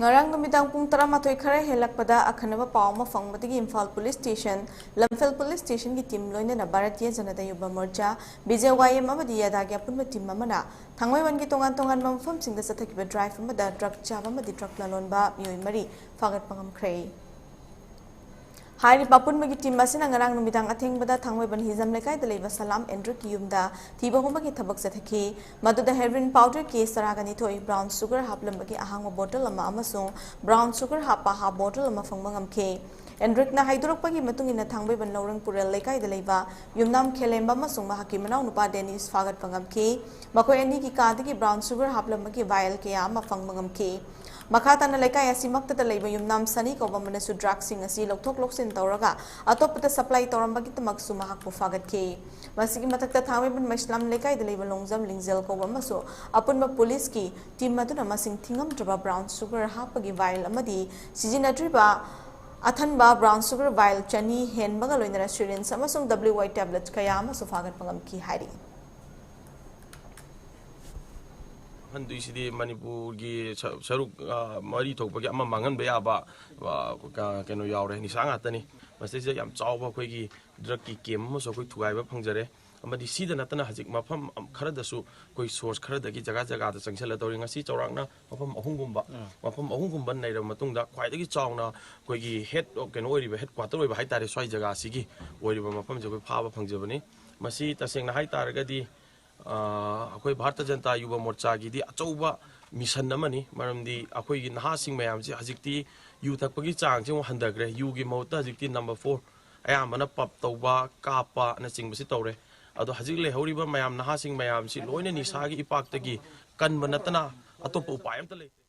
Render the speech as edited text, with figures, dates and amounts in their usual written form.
Ngarang numitang pung taramathoy khare helakpada akhanaba paw ma fangmadagi Imphal Police Station, Lamphel Police Station ki team loina na Bharatiya Janata Yuva Morcha, BJYM amadi yadagi apunba team amana, Thangmeiband ki tongan mafamsingda chathakhiba drive amada truck chaba amadi truck lalonba meoi mari fagatpa ngamkhre. Hari papun bagi tim masih nangarang numitang Thangmeiband Thangmeiband hizam lekai dalaiba salam Andrew ki yumda thiba homa ki thabak chathakhi maduda heroin powder case saragani thoi brown sugar haplam bagi ahang bottle ama amasung brown sugar hapa ha bottle ama fangma ngamkhe Andrew na haidurok pagi matung ina Thangmeiband lorang purel lekai dalaiba yumnam khelemba masung mahaki manau nupa Dennis fagat pangamkhe makoi ani ki kadagi brown sugar haplam bagi vial ke ama fangma ngamkhe Makata na lekai asimakta talaiba yumnam sani ko bamana su drug sing asi lokthok loksin tawraga atopata supply tawramba kitmak sumahak po fagatkhare masigi matakta Thangmeiband maslam lekai dalaiba longjam lingzel ko bamaso apunba police ki team maduna masing thingam draba brown sugar hapagi vial amadi sijinatriba athanba brown sugar vial chani hen baga loinara syringe amasung WY tablets kaya amaso fagat pangam ki hari Handu sidi Manipur gi saruk mari thok bagi amma mangan be aba keno yaure ni sanga tani masti se yam chawba khoi gi drug ki kem mo so khoi thuai ba phangjare amadi sida natana hajik mafam khara dasu koi source khara dagi jaga jaga da changsela tori ngasi chawrangna mafam ahungumba nei ra matung da khwai dagi chawna koi gi head keno ori ba headquarter oi ba hai tare swai jaga sigi ori ba mafam je koi phaba phangjabani masi tasengna hai taragadi अखोई भारतीय जनता युवा मोर्चा की दी अचौबा mission नमनी मरमदी अखोई की नहासिंग मयाम से हजिकती you थकपगी चांग से हंदग्रे you की मौत हजिकती number 4 अयामना पप तौबा कापा न चिंगबसी तौरे अदो हजिक लेहौरिबा मयाम नहासिंग मयाम से लोइने निसागी इपाक्तगी कनब नतना अतोप उपाय अमता ले